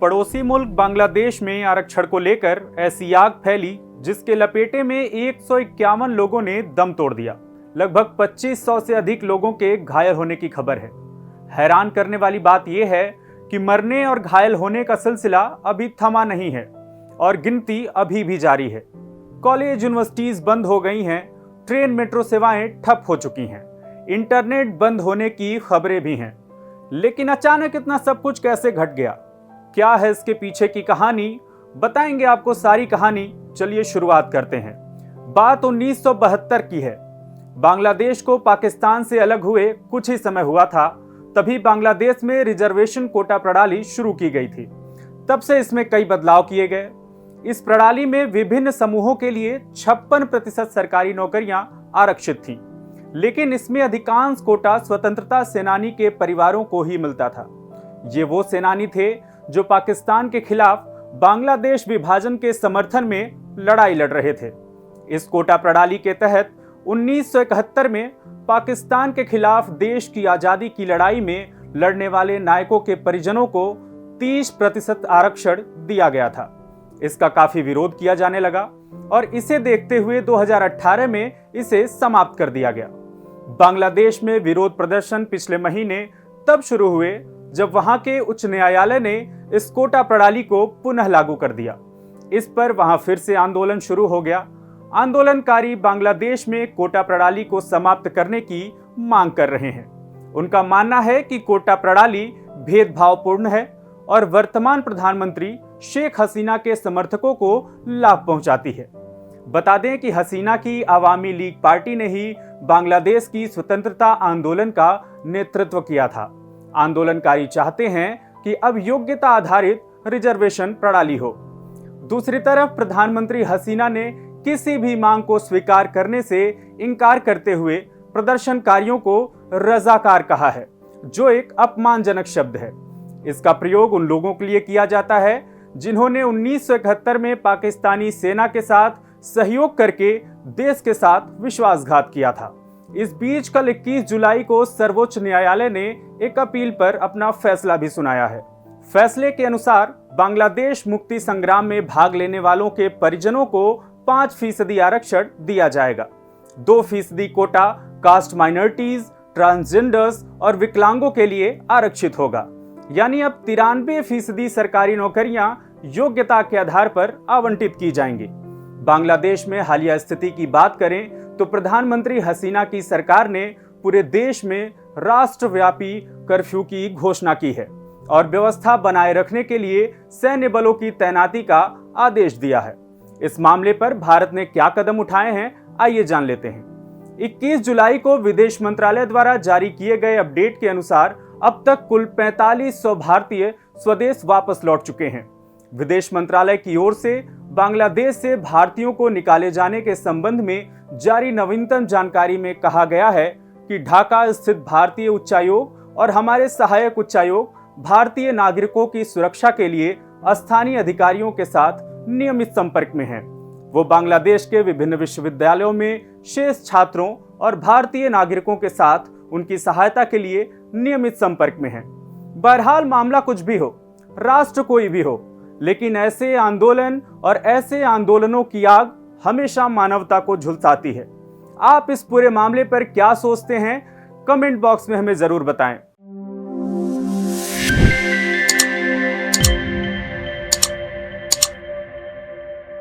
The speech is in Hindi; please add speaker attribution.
Speaker 1: पड़ोसी मुल्क बांग्लादेश में आरक्षण को लेकर ऐसी आग फैली जिसके लपेटे में 151 लोगों ने दम तोड़ दिया। लगभग 2500 से अधिक लोगों के घायल होने की खबर है। हैरान करने वाली बात यह है कि मरने और घायल होने का सिलसिला अभी थमा नहीं है और गिनती अभी भी जारी है। कॉलेज यूनिवर्सिटीज बंद हो गई हैं, ट्रेन मेट्रो सेवाएं ठप हो चुकी हैं, इंटरनेट बंद होने की खबरें भी हैं। लेकिन अचानक इतना सब कुछ कैसे घट गया? क्या है इसके पीछे की कहानी? बताएंगे आपको सारी कहानी। चलिए शुरुआत करते हैं। बात 1972 की है। बांग्लादेश को पाकिस्तान से अलग हुए कुछ ही समय हुआ था, तभी बांग्लादेश में रिजर्वेशन कोटा प्रणाली शुरू की गई थी। तब से इसमें कई बदलाव किए गए। इस प्रणाली में विभिन्न समूहों के लिए 56% सरकारी नौकरियां आरक्षित थीं, लेकिन इसमें अधिकांश कोटा स्वतंत्रता सेनानी के परिवारों को ही मिलता था। ये वो सेनानी थे जो पाकिस्तान के खिलाफ बांग्लादेश विभाजन के समर्थन में लड़ाई लड़ रहे थे। इस कोटा प्रणाली के तहत 1971 में पाकिस्तान के खिलाफ देश की आजादी की लड़ाई में लड़ने वाले नायकों के परिजनों को 30% आरक्षण दिया गया था। इसका काफी विरोध किया जाने लगा और इसे देखते हुए 2018 में इसे समाप्त कर दिया गया। बांग्लादेश में विरोध प्रदर्शन पिछले महीने तब शुरू हुए जब वहां के उच्च न्यायालय ने इस कोटा प्रणाली को पुनः लागू कर दिया। इस पर वहां फिर से आंदोलन शुरू हो गया। आंदोलनकारी बांग्लादेश में कोटा प्रणाली को समाप्त करने की मांग कर रहे हैं। उनका मानना है कि कोटा प्रणाली भेदभावपूर्ण है और वर्तमान प्रधानमंत्री शेख हसीना के समर्थकों को लाभ पहुंचाती है। बता दें कि हसीना की आवामी लीग पार्टी ने ही बांग्लादेश की स्वतंत्रता आंदोलन का नेतृत्व किया था। आंदोलनकारी चाहते हैं कि अब योग्यता आधारित रिजर्वेशन प्रणाली हो। दूसरी तरफ प्रधानमंत्री हसीना ने किसी भी मांग को स्वीकार करने से इनकार करते हुए प्रदर्शनकारियों को रजाकार कहा है, जो एक अपमानजनक शब्द है। इसका प्रयोग उन लोगों के लिए किया जाता है जिन्होंने 1971 में पाकिस्तानी सेना के साथ सहयोग करके देश के साथ विश्वासघात किया था। इस बीच कल 21 जुलाई को सर्वोच्च न्यायालय ने एक अपील पर अपना फैसला भी सुनाया है। फैसले के अनुसार बांग्लादेश मुक्ति संग्राम में भाग लेने वालों के परिजनों को 5% आरक्षण दिया जाएगा। 2% कोटा कास्ट माइनॉरिटीज, ट्रांसजेंडर्स और विकलांगों के लिए आरक्षित होगा। यानी अब 93% सरकारी नौकरियां योग्यता के आधार पर आवंटित की जाएंगी। बांग्लादेश में हालिया स्थिति की बात करें तो प्रधानमंत्री हसीना की सरकार ने पूरे देश में राष्ट्रव्यापी कर्फ्यू की घोषणा की है और व्यवस्था बनाए रखने के लिए सैन्य बलों की तैनाती का आदेश दिया है। इस मामले पर भारत ने क्या कदम उठाए हैं, आइए जान लेते हैं। 21 जुलाई को विदेश मंत्रालय द्वारा जारी किए गए अपडेट के अनुसार अब तक कुल 4500 भारतीय स्वदेश वापस लौट चुके हैं। विदेश मंत्रालय की ओर से बांग्लादेश से भारतीयों को निकाले जाने के संबंध में जारी नवीनतम जानकारी में कहा गया है कि ढाका स्थित भारतीय उच्चायोग और हमारे सहायक उच्चायोग भारतीय नागरिकों की सुरक्षा के लिए स्थानीय अधिकारियों के साथ नियमित संपर्क में हैं। वो बांग्लादेश के विभिन्न विश्वविद्यालयों में शेष छात्रों और भारतीय नागरिकों के साथ उनकी सहायता के लिए नियमित संपर्क में हैं। बहरहाल मामला कुछ भी हो, राष्ट्र कोई भी हो, लेकिन ऐसे आंदोलन और ऐसे आंदोलनों की आग हमेशा मानवता को झुलसाती है। आप इस पूरे मामले पर क्या सोचते हैं? कमेंट बॉक्स में हमें जरूर बताएं।